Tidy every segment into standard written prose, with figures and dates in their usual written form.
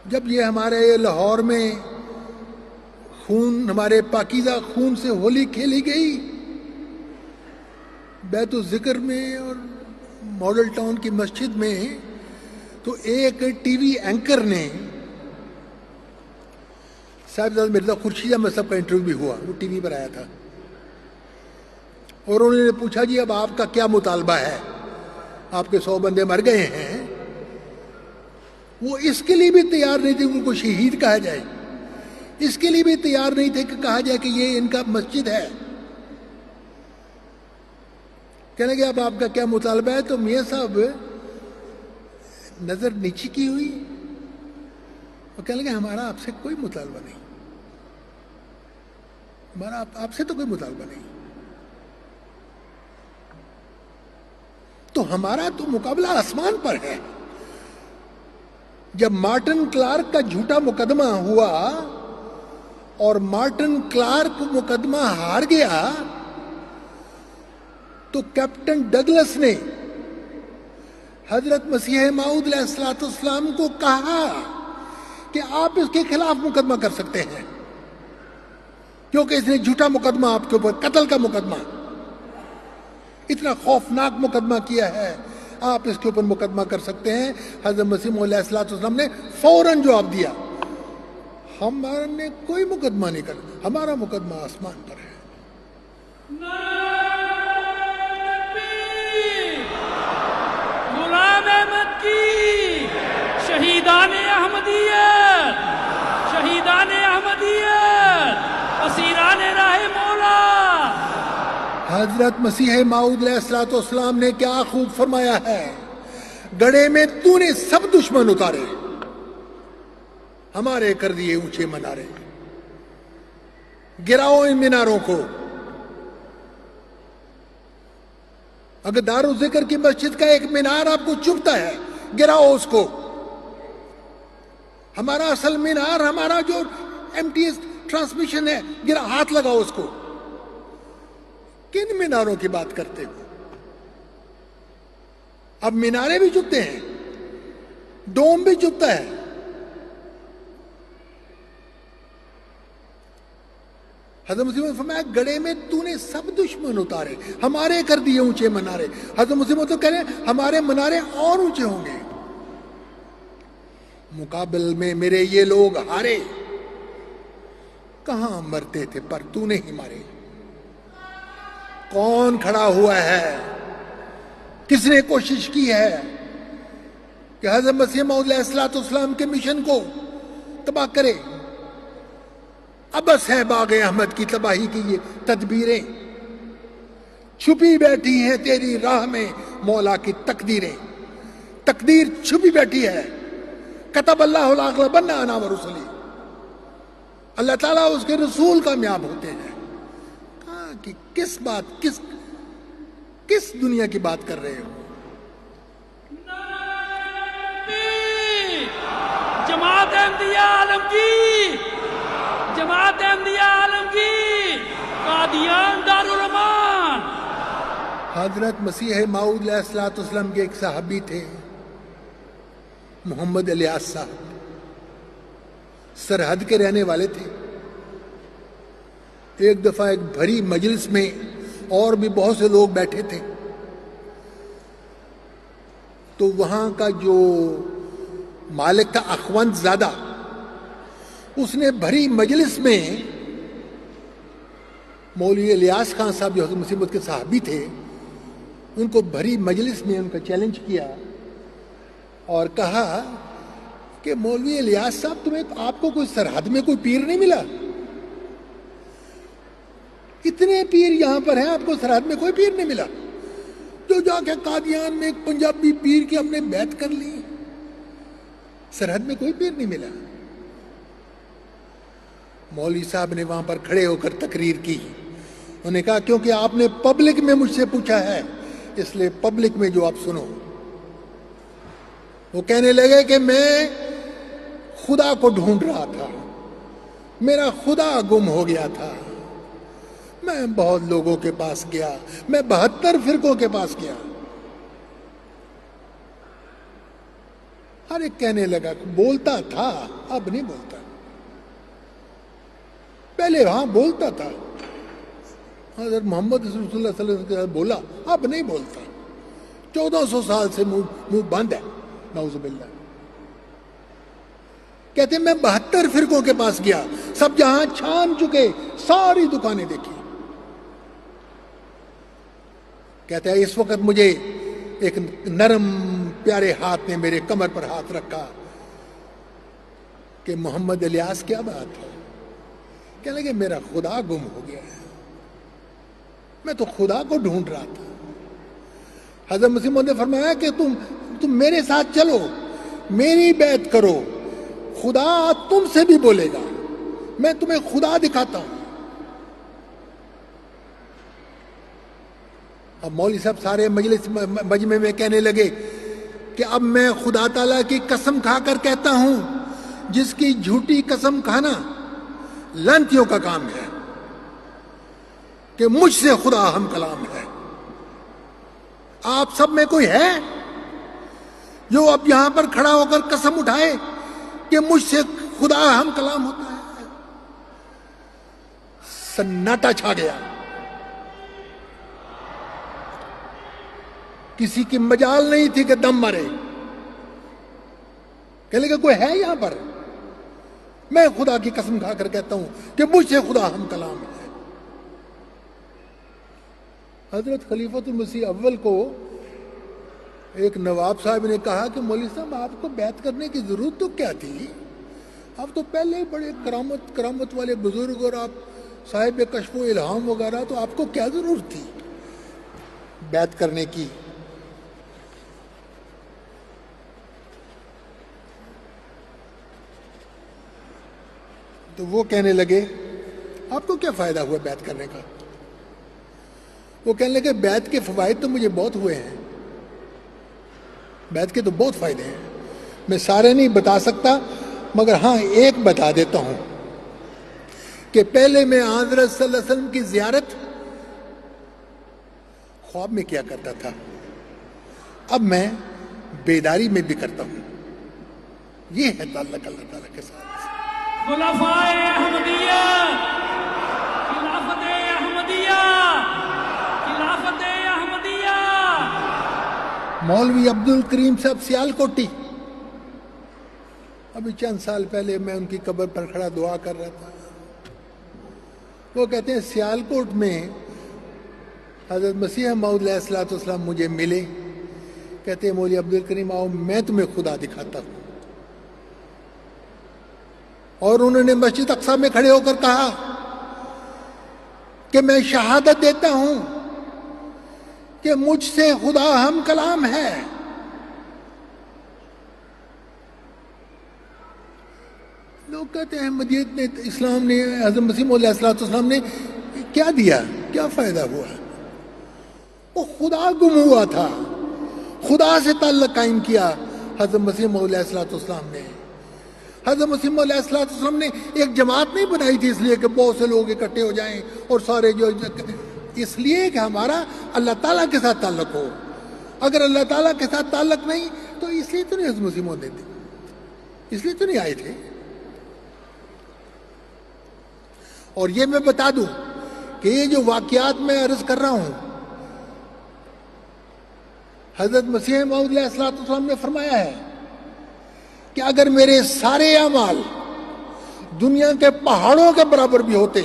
جب یہ ہمارے لاہور میں خون، ہمارے پاکیزہ خون سے ہولی کھیلی گئی بیت الذکر میں اور ماڈل ٹاؤن کی مسجد میں، تو ایک ٹی وی اینکر نے، صاحبزادہ مرزا خورشید احمد صاحب کا انٹرویو بھی ہوا، وہ ٹی وی پر آیا تھا، اور انہوں نے پوچھا جی اب آپ کا کیا مطالبہ ہے، آپ کے 100 بندے مر گئے ہیں۔ وہ اس کے لیے بھی تیار نہیں تھے کہ ان کو شہید کہا جائے، اس کے لیے بھی تیار نہیں تھے کہ کہا جائے کہ یہ ان کا مسجد ہے۔ کہنے لگے اب آپ کا کیا مطالبہ ہے؟ تو میاں صاحب نظر نیچی کی ہوئی اور کہنے لگے ہمارا آپ سے کوئی مطالبہ نہیں، ہمارا آپ سے تو کوئی مطالبہ نہیں، تو ہمارا تو مقابلہ آسمان پر ہے۔ جب مارٹن کلارک کا جھوٹا مقدمہ ہوا اور مارٹن کلارک مقدمہ ہار گیا تو کیپٹن ڈگلس نے حضرت مسیح موعود علیہ السلام کو کہا کہ آپ اس کے خلاف مقدمہ کر سکتے ہیں کیونکہ اس نے جھوٹا مقدمہ آپ کے اوپر، قتل کا مقدمہ، اتنا خوفناک مقدمہ کیا ہے، آپ اس کے اوپر مقدمہ کر سکتے ہیں۔ حضرت مسیح موعود علیہ السلام نے فوراً جواب دیا ہمارا نے کوئی مقدمہ نہیں کرنا، ہمارا مقدمہ آسمان پر ہے۔ غلام احمد کی شہیدان احمدیت، شہیدان احمدیت، اسیران راہ مولا۔ حضرت مسیح موعود علیہ السلام نے کیا خوب فرمایا ہے، گڑھے میں تو نے سب دشمن اتارے، ہمارے کر دیے اونچے منارے، گراؤ ان میناروں کو۔ اگر دارالذکر کی مسجد کا ایک مینار آپ کو چبھتا ہے، گراؤ اس کو۔ ہمارا اصل مینار، ہمارا جو ایم ٹی ایس ٹرانسمیشن ہے، ہاتھ لگاؤ اس کو۔ کن میناروں کی بات کرتے ہو؟ اب مینارے بھی چبھتے ہیں، ڈوم بھی چبھتا ہے۔ حضرت مسیح نے فرمایا گڑھے میں تو نے سب دشمن اتارے، ہمارے کر دیے اونچے منارے۔ حضرت مسیح تو کہہ رہے ہیں ہمارے منارے اور اونچے ہوں گے۔ مقابل میں میرے یہ لوگ ہارے، کہاں مرتے تھے پر تو نے ہی مارے۔ کون کھڑا ہوا ہے، کس نے کوشش کی ہے کہ حضرت مسیح موعود علیہ السلام کے مشن کو تباہ کرے؟ ابس ہے باغ احمد کی تباہی کی یہ تدبیریں، چھپی بیٹھی ہیں تیری راہ میں مولا کی تقدیریں۔ تقدیر چھپی بیٹھی ہے، کتب اللہ لاغلبن انا ورسلی، اللہ تعالیٰ اس کے رسول کامیاب ہوتے ہیں۔ کہاں کہ کس بات، کس دنیا کی بات کر رہے ہو؟ جماعت احمدیہ عالمگیر، جماعت احمدیہ عالمگیر، قادیان دارالرحمان۔ حضرت مسیح موعود علیہ السلام کے ایک صحابی تھے، محمد الیاس صاحب، سرحد کے رہنے والے تھے۔ ایک دفعہ ایک بھری مجلس میں اور بھی بہت سے لوگ بیٹھے تھے، تو وہاں کا جو مالک تھا اخوند زادہ، اس نے بھری مجلس میں مولوی الیاس خان صاحب جو حضرت مسیح موعود کے صحابی تھے، ان کو بھری مجلس میں ان کا چیلنج کیا اور کہا کہ مولوی الیاس صاحب آپ کو کوئی سرحد میں کوئی پیر نہیں ملا؟ اتنے پیر یہاں پر ہیں، آپ کو سرحد میں کوئی پیر نہیں ملا؟ جو جا کے قادیان میں ایک پنجابی پیر کی ہم نے بیعت کر لی، سرحد میں کوئی پیر نہیں ملا۔ مولوی صاحب نے وہاں پر کھڑے ہو کر تقریر کی، انہوں نے کہا کیونکہ آپ نے پبلک میں مجھ سے پوچھا ہے اس لیے پبلک میں جو آپ سنو۔ وہ کہنے لگے کہ میں خدا کو ڈھونڈ رہا تھا، میرا خدا گم ہو گیا تھا، میں بہت لوگوں کے پاس گیا، میں 72 فرقوں کے پاس گیا، ہر ایک کہنے لگا، بولتا تھا اب نہیں بولتا، پہلے ہاں بولتا تھا، حضرت محمد رسول اللہ صلی اللہ علیہ وسلم کے ساتھ بولا، اب نہیں بولتا، 1400 سال سے منہ بند ہے، نعوذ باللہ۔ کہتے ہیں میں 72 فرقوں کے پاس گیا، سب جہاں چھان چکے، ساری دکانیں دیکھی۔ کہتے ہیں اس وقت مجھے ایک نرم پیارے ہاتھ نے میرے کمر پر ہاتھ رکھا کہ محمد الیاس کیا بات ہے؟ کہنے لگے میرا خدا گم ہو گیا ہے، میں تو خدا کو ڈھونڈ رہا تھا۔ حضرت مسیح موعود نے فرمایا کہ تم میرے ساتھ چلو، میری بیعت کرو، خدا تم سے بھی بولے گا، میں تمہیں خدا دکھاتا ہوں۔ اب مولوی صاحب سارے مجمع میں کہنے لگے کہ اب میں خدا تعالیٰ کی قسم کھا کر کہتا ہوں، جس کی جھوٹی قسم کھانا لانتیوں کا کام ہے، کہ مجھ سے خدا ہم کلام ہے۔ آپ سب میں کوئی ہے جو اب یہاں پر کھڑا ہو کر قسم اٹھائے کہ مجھ سے خدا ہم کلام ہوتا ہے؟ سناٹا چھا گیا، کسی کی مجال نہیں تھی کہ دم مارے۔ کہنے لگا کوئی ہے یہاں پر؟ میں خدا کی قسم کھا کر کہتا ہوں کہ مجھ سے خدا ہم کلام ہے۔ حضرت خلیفۃ المسیح اول کو ایک نواب صاحب نے کہا کہ مولوی صاحب آپ کو بیعت کرنے کی ضرورت تو کیا تھی؟ آپ تو پہلے ہی بڑے کرامت والے بزرگ اور آپ صاحب کشف و الہام وغیرہ، تو آپ کو کیا ضرورت تھی بیعت کرنے کی؟ تو وہ کہنے لگے آپ کو کیا فائدہ ہوا بیعت کرنے کا؟ وہ کہنے لگے بیعت کے فوائد تو مجھے بہت ہوئے ہیں، بیعت کے تو بہت فائدے ہیں، میں سارے نہیں بتا سکتا، مگر ہاں ایک بتا دیتا ہوں کہ پہلے میں حضرت صلی اللہ علیہ وسلم کی زیارت خواب میں کیا کرتا تھا، اب میں بیداری میں بھی کرتا ہوں۔ یہ ہے تعلق اللہ تعالیٰ کے ساتھ۔ خلفائے احمدیہ، خلافت احمدیہ، خلافت احمدیہ۔ مولوی عبد الکریم صاحب سیال کوٹی، ابھی چند سال پہلے میں ان کی قبر پر کھڑا دعا کر رہا تھا۔ وہ کہتے ہیں سیال کوٹ میں حضرت مسیح موعود علیہ الصلوۃ والسلام مجھے ملے، کہتے ہیں مولوی عبد الکریم آؤ میں تمہیں خدا دکھاتا ہوں، اور انہوں نے مسجد اقصیٰ میں کھڑے ہو کر کہا کہ میں شہادت دیتا ہوں کہ مجھ سے خدا ہم کلام ہے۔ لوگ کہتے ہیں احمدیت نے، اسلام نے، حضرت مسیح موعود علیہ الصلوۃ والسلام نے کیا دیا، کیا فائدہ ہوا؟ وہ خدا گم ہوا تھا، خدا سے تعلق قائم کیا حضرت مسیح موعود علیہ الصلوۃ والسلام نے۔ حضرت مسیح موعود علیہ الصلوۃ والسلام نے ایک جماعت نہیں بنائی تھی اس لیے کہ بہت سے لوگ اکٹھے ہو جائیں اور سارے جو، اس لیے کہ ہمارا اللہ تعالیٰ کے ساتھ تعلق ہو۔ اگر اللہ تعالیٰ کے ساتھ تعلق نہیں تو اس لیے تو نہیں حضرت مسیح موعود دیتے، اس لیے تو نہیں آئے تھے۔ اور یہ میں بتا دوں کہ یہ جو واقعات میں عرض کر رہا ہوں، حضرت مسیح موعود علیہ الصلوۃ والسلام نے فرمایا ہے کہ اگر میرے سارے اعمال دنیا کے پہاڑوں کے برابر بھی ہوتے،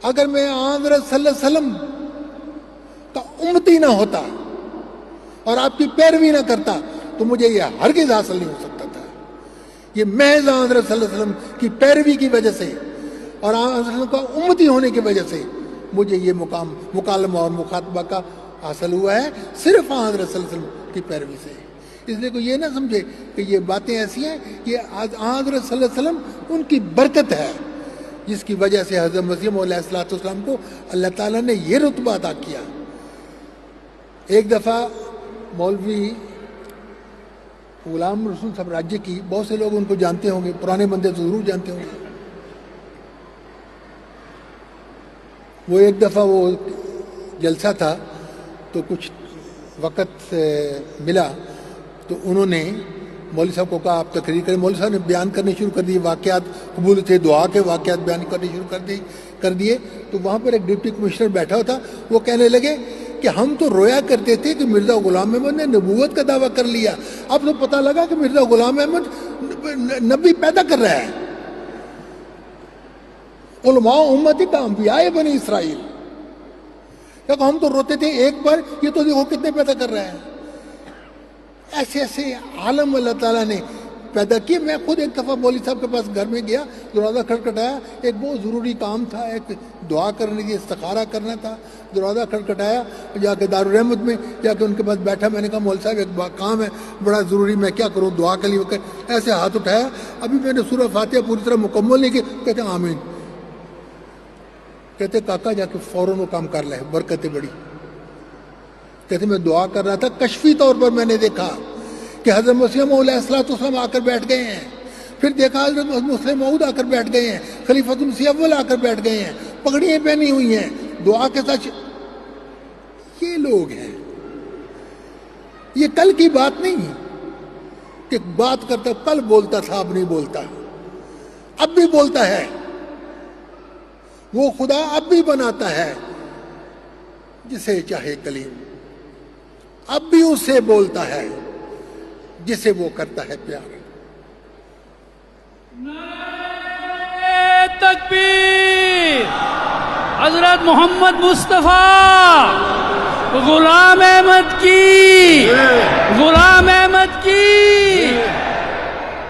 اگر میں حضرت صلی اللہ علیہ وسلم کا امتی نہ ہوتا اور آپ کی پیروی نہ کرتا تو مجھے یہ ہرگز حاصل نہیں ہو سکتا تھا۔ یہ محض حضرت صلی اللہ علیہ وسلم کی پیروی کی وجہ سے اور حضرت صلی اللہ علیہ وسلم کا امتی ہونے کی وجہ سے مجھے یہ مقام مکالمہ اور مخاطبہ کا حاصل ہوا ہے، صرف حضرت صلی اللہ علیہ وسلم کی پیروی سے۔ اس لیے کوئی یہ نہ سمجھے کہ یہ باتیں ایسی ہیں، یہ حضرت صلی اللہ علیہ وسلم ان کی برکت ہے جس کی وجہ سے حضرت مسیح موعود علیہ الصلوۃ والسلام کو اللہ تعالیٰ نے یہ رتبہ عطا کیا۔ ایک دفعہ مولوی غلام رسول صاحب راجے کی، بہت سے لوگ ان کو جانتے ہوں گے، پرانے بندے تو ضرور جانتے ہوں گے۔ وہ ایک دفعہ وہ جلسہ تھا تو کچھ وقت ملا تو انہوں نے مولوی صاحب کو کہا آپ تقریر کریں. مولوی صاحب نے بیان کرنے شروع کر دیے, واقعات قبول تھے, دعا کے واقعات بیان کرنے شروع کر دیے. تو وہاں پر ایک ڈپٹی کمشنر بیٹھا ہوتا, وہ کہنے لگے کہ ہم تو رویا کرتے تھے کہ مرزا غلام احمد نے نبوت کا دعویٰ کر لیا, اب تو پتہ لگا کہ مرزا غلام احمد نبی پیدا کر رہا ہے. علماء امتی کا انبیاء بنی اسرائیل, ہم تو روتے تھے ایک بار, یہ تو دیکھو کتنے پیدا کر رہا ہے. ایسے ایسے عالم اللہ تعالیٰ نے پیدا کیے. میں خود ایک دفعہ مولوی صاحب کے پاس گھر میں گیا, دروازہ کھٹکھٹایا, ایک بہت ضروری کام تھا, ایک دعا کرنی تھی, استخارہ کرنا تھا. دروازہ کھٹکھٹایا, جا کے دارالرحمت میں جا کے ان کے پاس بیٹھا. میں نے کہا مولوی صاحب ایک کام ہے بڑا ضروری, میں کیا کروں, دعا کے لیے. ایسے ہاتھ اٹھایا, ابھی میں نے سورہ فاتحہ پوری طرح مکمل نہیں کی. کہتے ہیں آمین. کہتے کاکا جا کے فوراً وہ کام کر لے, برکتیں بڑی. کہتے میں دعا کر رہا تھا, کشفی طور پر میں نے دیکھا کہ حضرت مسیح موعود علیہ السلام آ کر بیٹھ گئے ہیں. پھر دیکھا حضرت مسیح موعود آ کر بیٹھ گئے ہیں, خلیفۃ المسیح اول آ کر بیٹھ گئے ہیں, پگڑیاں پہنی ہوئی ہیں, دعا کے ساتھ. یہ لوگ ہیں. یہ کل کی بات نہیں کہ بات کرتا, کل بولتا تھا اب نہیں بولتا, اب بھی بولتا ہے. وہ خدا اب بھی بناتا ہے جسے چاہے کلیم, اب بھی اس سے بولتا ہے جسے وہ کرتا ہے پیار. نعرہ تکبیر. حضرت محمد مصطفیٰ غلام احمد کی, غلام احمد کی.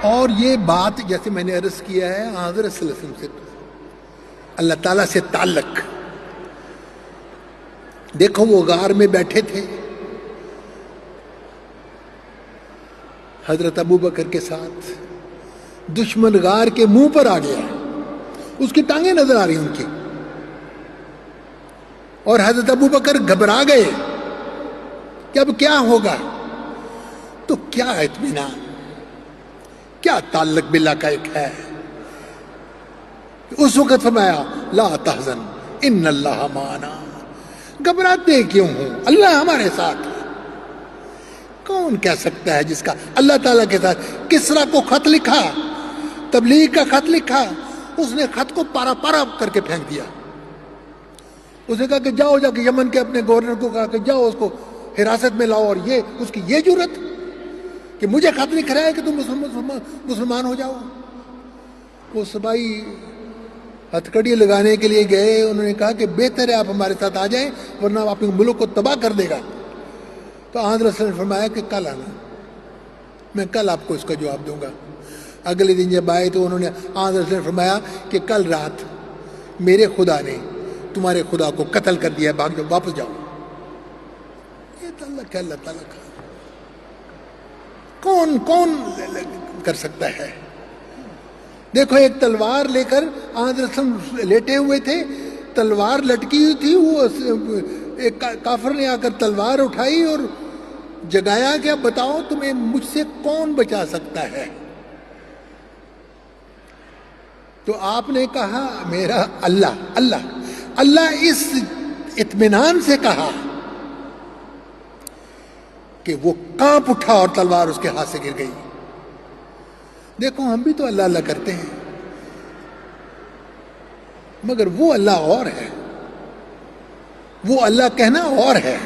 اور یہ بات جیسے میں نے عرض کیا ہے حضرت صلی اللہ علیہ وسلم سے, اللہ تعالیٰ سے تعلق. دیکھو وہ غار میں بیٹھے تھے حضرت ابو بکر کے ساتھ, دشمن غار کے منہ پر آ گیا, اس کی ٹانگیں نظر آ رہی ان کی, اور حضرت ابو بکر گھبرا گئے کہ اب کیا ہوگا. تو کیا اطمینان, کیا تعلق باللہ کا ایک ہے. اس وقت فرمایا لا تحزن ان اللہ معنا. گھبراتے کیوں ہوں, اللہ ہمارے ساتھ. کون کہہ سکتا ہے جس کا اللہ تعالیٰ کے ساتھ. کسرا کو خط لکھا, تبلیغ کا خط لکھا, اس نے خط کو پارا پارا کر کے پھینک دیا. اس نے کہا کہ جاؤ, جا کے یمن کے اپنے گورنر کو کہا کہ جاؤ اس کو حراست میں لاؤ. اور یہ اس کی یہ جرت کہ مجھے خط لکھ رہا ہے کہ تم مسلمان ہو جاؤ. وہ سپاہی ہتھکڑی لگانے کے لیے گئے. انہوں نے کہا کہ بہتر ہے آپ ہمارے ساتھ آ جائیں ورنہ آپ اپنے ملک کو تباہ کر دے گا. تو حضرت نے فرمایا کہ کل آنا, میں کل آپ کو اس کا جواب دوں گا. اگلے دن جب آئے تو انہوں نے حضرت نے فرمایا کہ کل رات میرے خدا نے تمہارے خدا کو قتل کر دیا, بھاگ جاؤ, واپس جاؤ. یہ تعلق ہے اللہ تعالیٰ کا. کون کون کر سکتا ہے. دیکھو ایک تلوار لے کر حضرت لیٹے ہوئے تھے, تلوار لٹکی ہوئی تھی. وہ ایک کافر نے آ کر تلوار اٹھائی اور جگایا کہ اب بتاؤ تمہیں مجھ سے کون بچا سکتا ہے. تو آپ نے کہا میرا اللہ. اللہ اللہ اس اطمینان سے کہا کہ وہ کانپ اٹھا اور تلوار اس کے ہاتھ سے گر گئی. دیکھو ہم بھی تو اللہ اللہ کرتے ہیں, مگر وہ اللہ اور ہے, وہ اللہ کہنا اور ہے.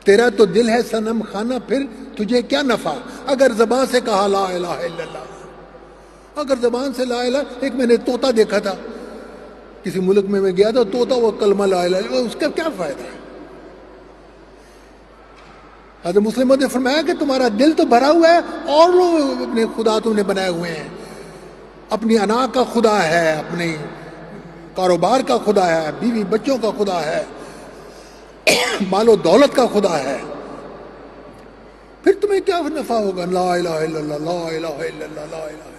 تیرا تو دل ہے صنم خانہ, پھر تجھے کیا نفع اگر زبان سے کہا لا الہ الا اللہ. اگر زبان سے لا الہ, ایک میں نے طوطا دیکھا تھا کسی ملک میں گیا تھا, طوطا وہ کلمہ لا الہ, اس کا کیا فائدہ ہے. حضرت مسلم نے فرمایا کہ تمہارا دل تو بھرا ہوا ہے اور لوگ اپنے خدا تم نے بنائے ہوئے ہیں. اپنی انا کا خدا ہے, اپنے کاروبار کا خدا ہے, بیوی بچوں کا خدا ہے, مال و دولت کا خدا ہے. پھر تمہیں کیا نفع ہوگا لا الہ الا اللہ, لا الہ الا اللہ, لا الہ الا اللہ.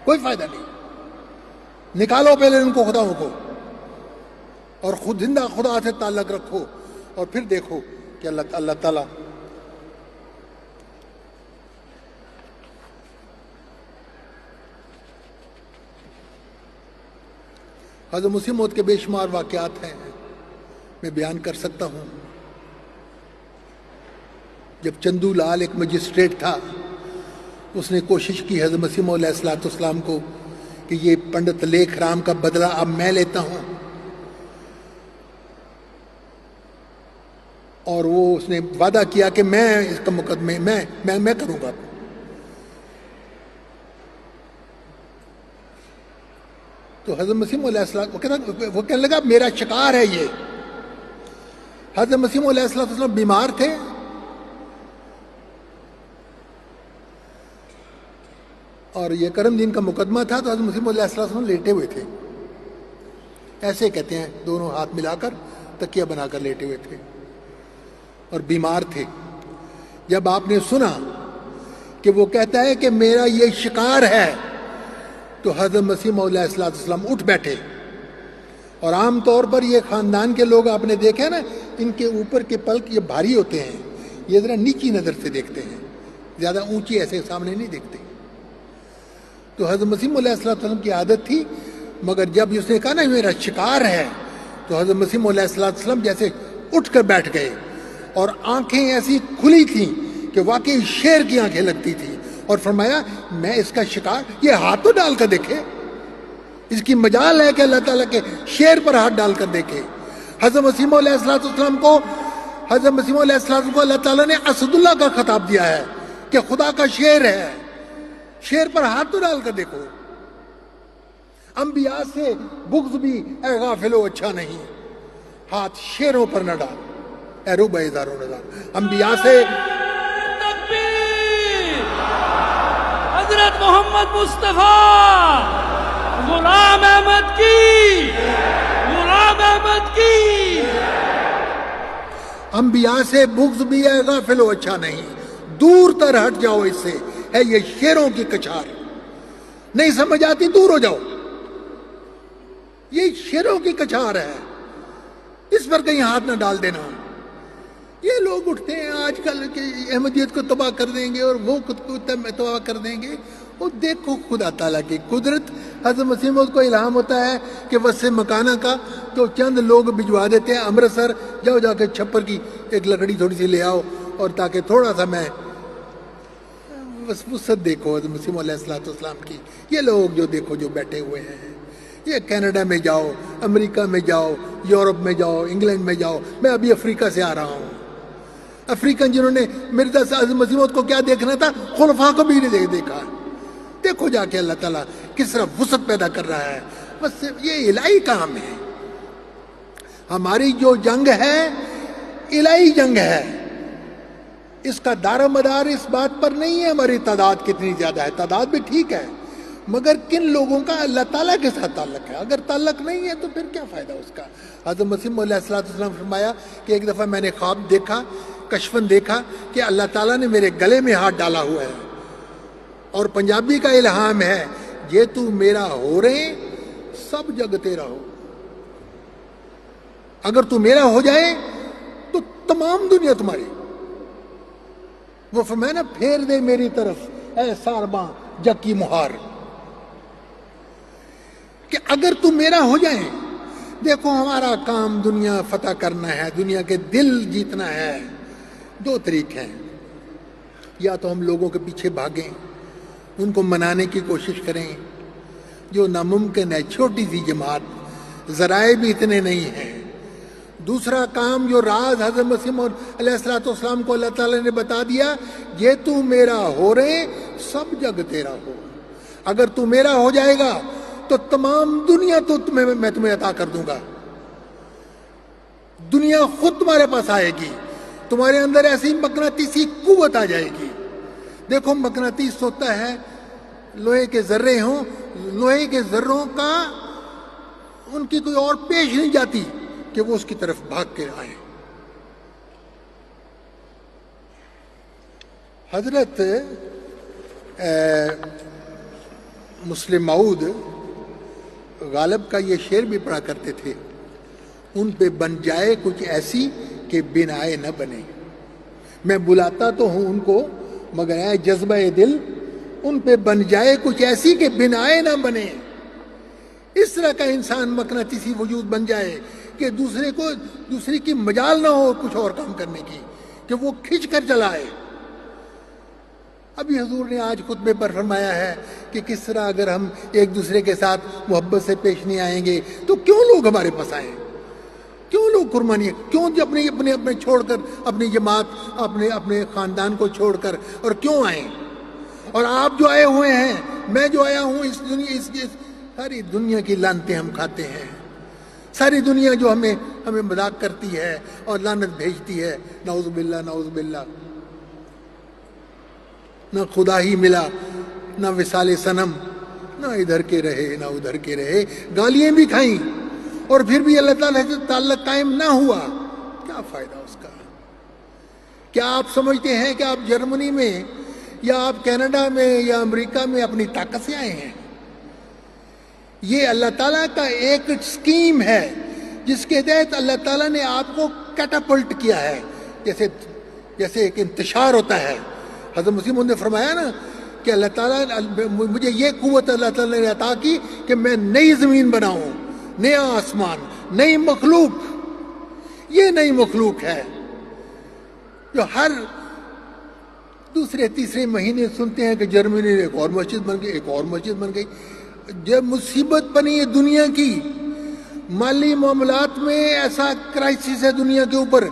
کوئی فائدہ نہیں. نکالو پہلے ان کو خداؤں کو اور خود زندہ خدا سے تعلق رکھو, اور پھر دیکھو کہ اللہ تعالیٰ حضرت مسیح موعود کے بے شمار واقعات ہیں, میں بیان کر سکتا ہوں. جب چندو لال ایک مجسٹریٹ تھا، اس نے کوشش کی حضرت مسیح موعود علیہ السلام کو کہ یہ پنڈت لیکھ رام کا بدلہ اب میں لیتا ہوں، اور وہ اس نے وعدہ کیا کہ میں اس کا مقدمے میں کروں گا. تو حضرت مسیح موعود علیہ السلام وہ کہنے لگا میرا شکار ہے یہ. حضرت مسیح موعود علیہ السلام بیمار تھے، اور یہ کرم دین کا مقدمہ تھا، تو حضرت مسیح موعود علیہ السلام لیٹے ہوئے تھے، ایسے کہتے ہیں دونوں ہاتھ ملا کر تکیہ بنا کر لیٹے ہوئے تھے اور بیمار تھے. جب آپ نے سنا کہ وہ کہتا ہے کہ میرا یہ شکار ہے، تو حضرت مسیح موعود علیہ السلام اٹھ بیٹھے. اور عام طور پر یہ خاندان کے لوگ آپ نے دیکھا نا، ان کے اوپر کے پلک یہ بھاری ہوتے ہیں، یہ ذرا نیچی نظر سے دیکھتے ہیں، زیادہ اونچی ایسے سامنے نہیں دیکھتے. تو حضرت مسیح موعود علیہ السلام کی عادت تھی، مگر جب اس نے کہا نا میرا شکار ہے، تو حضرت مسیح موعود علیہ السلام جیسے اٹھ کر بیٹھ گئے، اور آنکھیں ایسی کھلی تھیں کہ واقعی شیر کی آنکھیں لگتی تھیں، اور فرمایا میں اس کا شکار، یہ ہاتھ تو ڈال کر دیکھے، اس کی مجال ہے کہ اللہ تعالیٰ کے شیر پر ہاتھ ڈال کر دیکھے. حضرت مسیح موعود علیہ السلام کو اللہ تعالیٰ نے اسد اللہ کا خطاب دیا ہے کہ خدا کا شیر ہے، شیر پر ہاتھ تو ڈال کر دیکھو. انبیاء سے بغض بھی اے غافلو اچھا نہیں، ہاتھ شیروں پر نہ ڈال اے روبہ ہزاروں نظار. انبیاء سے حضرت محمد مصطفیٰ غلام احمد کی، غلام احمد کی. انبیاء سے بغض بھی ہے غافلو اچھا نہیں، دور تر ہٹ جاؤ اس سے، ہے یہ شیروں کی کچھار. نہیں سمجھ آتی دور ہو جاؤ، یہ شیروں کی کچھار ہے، اس پر کہیں ہاتھ نہ ڈال دینا. یہ لوگ اٹھتے ہیں آج کل کہ احمدیت کو تباہ کر دیں گے اور وہ خود کو تباہ کر دیں گے. وہ دیکھو خدا تعالیٰ کی قدرت. حضرت مسیح موعود کو الہام ہوتا ہے کہ وسع مکانہ کا، تو چند لوگ بھجوا دیتے ہیں امرتسر، جاؤ جا کے چھپر کی ایک لکڑی تھوڑی سی لے آؤ، اور تاکہ تھوڑا سا میں وسعت دیکھو حضرت مسیح موعود علیہ السلام کی. یہ لوگ جو دیکھو جو بیٹھے ہوئے ہیں، یہ کینیڈا میں جاؤ، امریکہ میں جاؤ، یورپ میں جاؤ، انگلینڈ میں جاؤ. میں ابھی افریقہ سے آ رہا ہوں. افریقن جنہوں نے مرزا حضرت مسیح موعود کو کیا دیکھنا تھا، خلفاء کو بھی نہیں دیکھا. دیکھو جا کے اللہ تعالیٰ کس طرح وسعت پیدا کر رہا ہے. بس یہ الہی کام ہے. ہماری جو جنگ ہے الہی جنگ ہے، اس کا دار و مدار اس بات پر نہیں ہے ہماری تعداد کتنی زیادہ ہے. تعداد بھی ٹھیک ہے، مگر کن لوگوں کا اللہ تعالیٰ کے ساتھ تعلق ہے. اگر تعلق نہیں ہے تو پھر کیا فائدہ اس کا. حضرت مسیح موعود علیہ السلام فرمایا کہ ایک دفعہ میں نے خواب دیکھا، کشفن دیکھا کہ اللہ تعالیٰ نے میرے گلے میں ہاتھ ڈالا ہوا ہے، اور پنجابی کا الہام ہے یہ تو میرا ہو رہے سب جگ تیرا ہو. اگر تو میرا ہو جائے تو تمام دنیا تمہاری. وہ فرمایا نا پھیر دے میری طرف اے سارباں جگ کی مہار، کہ اگر تو میرا ہو جائے. دیکھو ہمارا کام دنیا فتح کرنا ہے، دنیا کے دل جیتنا ہے. دو طریقے ہیں، یا تو ہم لوگوں کے پیچھے بھاگیں، ان کو منانے کی کوشش کریں، جو ناممکن ہے. چھوٹی سی جماعت، ذرائع بھی اتنے نہیں ہیں. دوسرا کام جو راز حضرت مسیح موعود علیہ السلام کو اللہ تعالیٰ نے بتا دیا، یہ تو میرا ہو رہے سب جگ تیرا ہو. اگر تو میرا ہو جائے گا تو تمام دنیا تو میں تمہیں عطا کر دوں گا. دنیا خود تمہارے پاس آئے گی، تمہارے اندر ایسی مقناطیسی قوت آ جائے گی. دیکھو مقناطیس ہوتا ہے، لوہے کے ذرے ہوں، لوہے کے ذروں کا ان کی کوئی اور پیش نہیں جاتی کہ وہ اس کی طرف بھاگ کے آئیں. حضرت مسلم موعود غالب کا یہ شعر بھی پڑھا کرتے تھے، ان پہ بن جائے کچھ ایسی کہ بنائے نہ بنے. میں بلاتا تو ہوں ان کو، مگر اے جذبہ دل ان پہ بن جائے کچھ ایسی کہ بنائے نہ بنے. اس طرح کا انسان مقناطیسی وجود بن جائے کہ دوسرے کی مجال نہ ہو کچھ اور کام کرنے کی، کہ وہ کھنچ کر چلائے. ابھی حضور نے آج خطبے پر فرمایا ہے کہ کس طرح اگر ہم ایک دوسرے کے ساتھ محبت سے پیش نہیں آئیں گے تو کیوں لوگ ہمارے پاس آئیں, کیوں لوگ قربانی, کیوں اپنے چھوڑ کر, اپنی جماعت, اپنے خاندان کو چھوڑ کر, اور کیوں آئیں. اور آپ جو آئے ہوئے ہیں, میں جو آیا ہوں, اس دنیا, ساری دنیا کی لعنتیں ہم کھاتے ہیں. ساری دنیا جو ہمیں مذاق کرتی ہے اور لعنت بھیجتی ہے, نعوذ باللہ نعوذ باللہ. نہ خدا ہی ملا, نہ وصال صنم, نہ ادھر کے رہے نہ ادھر کے رہے, گالیاں بھی کھائیں, اور پھر بھی اللہ تعالیٰ سے تعلق قائم نہ ہوا. کیا فائدہ اس کا؟ کیا آپ سمجھتے ہیں کہ آپ جرمنی میں یا آپ کینیڈا میں یا امریکہ میں اپنی طاقت سے آئے ہیں؟ یہ اللہ تعالیٰ کا ایک اسکیم ہے جس کے تحت اللہ تعالیٰ نے آپ کو کیٹاپلٹ کیا ہے. جیسے ایک انتشار ہوتا ہے. حضرت مسیح موعود نے فرمایا نا کہ اللہ تعالیٰ, مجھے یہ قوت اللہ تعالیٰ نے عطا کی کہ میں نئی زمین بناؤں, نیا آسمان, نئی مخلوق. یہ نئی مخلوق ہے جو ہر دوسرے تیسرے مہینے سنتے ہیں کہ جرمنی میں ایک اور مسجد بن گئی, ایک اور مسجد بن گئی. جب مصیبت بنی ہے دنیا کی, مالی معاملات میں ایسا کرائسس ہے دنیا کے اوپر,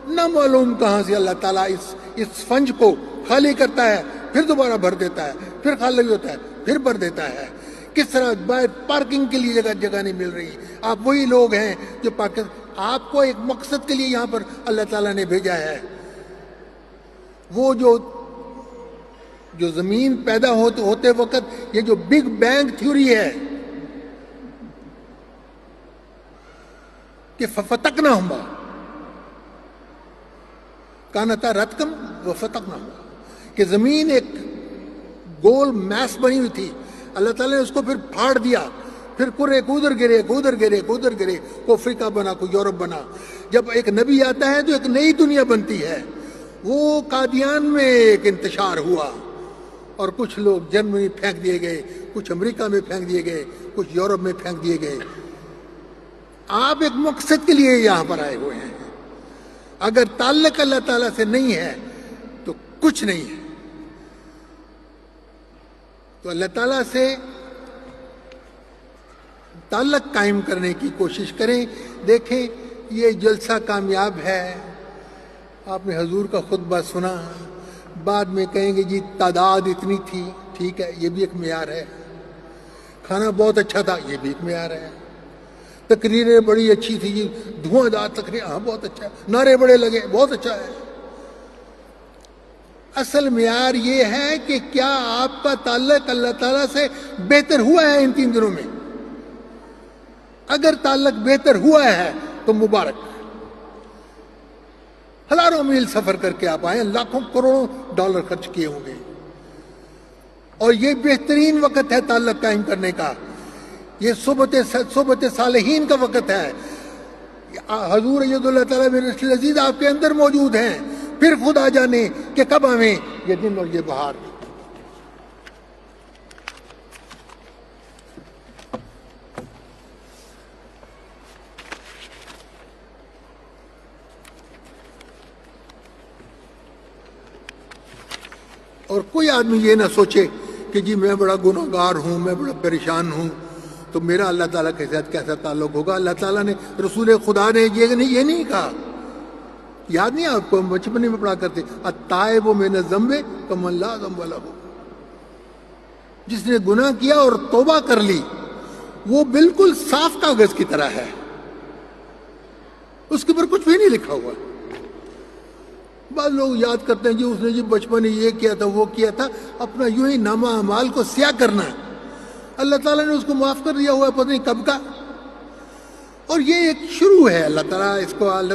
نہ معلوم کہاں سے اللہ تعالیٰ اس فنج کو خالی کرتا ہے, پھر دوبارہ بھر دیتا ہے, پھر خالی ہوتا ہے, پھر بھر دیتا ہے. کس طرح باہر پارکنگ کے لیے جگہ نہیں مل رہی. آپ وہی لوگ ہیں جو آپ کو ایک مقصد کے لیے یہاں پر اللہ تعالیٰ نے بھیجا ہے. وہ جو زمین پیدا ہوتے وقت یہ جو بگ بینگ تھیوری ہے کہ ففتقناہما کانتا رتقم وفتقناہما, کہ زمین ایک گول میس بنی ہوئی تھی, اللہ تعالیٰ نے اس کو پھر پھاڑ دیا, پھر کرے ادھر گرے, ادھر گرے, ادھر گرے, کوئی افریقہ بنا, کوئی یورپ بنا. جب ایک نبی آتا ہے تو ایک نئی دنیا بنتی ہے. وہ قادیان میں ایک انتشار ہوا اور کچھ لوگ جرمنی پھینک دیے گئے, کچھ امریکہ میں پھینک دیے گئے, کچھ یورپ میں پھینک دیے گئے. آپ ایک مقصد کے لیے یہاں پر آئے ہوئے ہیں. اگر تعلق اللہ تعالیٰ سے نہیں ہے تو کچھ نہیں ہے. تو اللہ تعالیٰ سے تعلق قائم کرنے کی کوشش کریں. دیکھیں یہ جلسہ کامیاب ہے. آپ نے حضور کا خطبہ سنا, بعد میں کہیں گے جی تعداد اتنی تھی, ٹھیک ہے, یہ بھی ایک معیار ہے. کھانا بہت اچھا تھا, یہ بھی ایک معیار ہے. تقریریں بڑی اچھی تھی جی, دھواں دار تقریر, ہاں بہت اچھا ہے. نعرے بڑے لگے, بہت اچھا ہے. اصل معیار یہ ہے کہ کیا آپ کا تعلق اللہ تعالیٰ سے بہتر ہوا ہے ان 3 دنوں میں. اگر تعلق بہتر ہوا ہے تو مبارک, ہزاروں میل سفر کر کے آپ آئیں, لاکھوں کروڑوں ڈالر خرچ کیے ہوں گے, اور یہ بہترین وقت ہے تعلق قائم کرنے کا. یہ صحبت صالحین کا وقت ہے. حضور عید اللہ تعالیٰ میرے رسول عزیز آپ کے اندر موجود ہیں. پھر خدا جانے کہ کب آویں یہ دن اور یہ بہار. اور کوئی آدمی یہ نہ سوچے کہ جی میں بڑا گناہگار ہوں, میں بڑا پریشان ہوں, تو میرا اللہ تعالیٰ کے ساتھ کیسا تعلق ہوگا. اللہ تعالیٰ نے, رسول خدا نے یہ نہیں کہا. یاد نہیں آپ کو, ہم بچپن میں پڑھا کرتے, التائب من الذنب کمن لا ذنب لہ. جس نے گناہ کیا اور توبہ کر لی وہ بالکل صاف کاغذ کی طرح ہے, اس کے اوپر کچھ بھی نہیں لکھا ہوا. بعض لوگ یاد کرتے ہیں جی اس نے جی بچپن میں یہ کیا تھا, وہ کیا تھا, اپنا یوں ہی نامہ اعمال کو سیاہ کرنا. اللہ تعالیٰ نے اس کو معاف کر دیا ہوا ہے, پتہ نہیں کب کا. اور یہ ایک شروع ہے. اللہ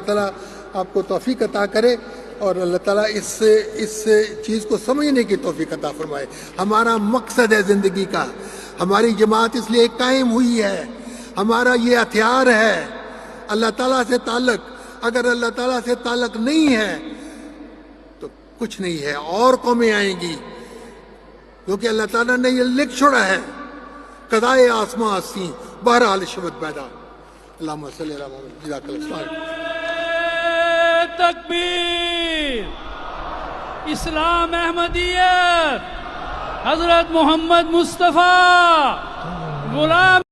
تعالیٰ آپ کو توفیق عطا کرے, اور اللہ تعالیٰ اس چیز کو سمجھنے کی توفیق عطا فرمائے. ہمارا مقصد ہے زندگی کا, ہماری جماعت اس لیے قائم ہوئی ہے, ہمارا یہ ہتھیار ہے اللہ تعالیٰ سے تعلق. اگر اللہ تعالیٰ سے تعلق نہیں ہے تو کچھ نہیں ہے. اور قومیں آئیں گی, کیونکہ اللہ تعالیٰ نے یہ لکھ چھوڑا ہے, قضائے آسماں ہستی بہرحال شبت پیدا. اللہم صلی اللہ علیہ وسلم. تکبیر. تکبیر اسلام احمدیت حضرت محمد مصطفیٰ غلام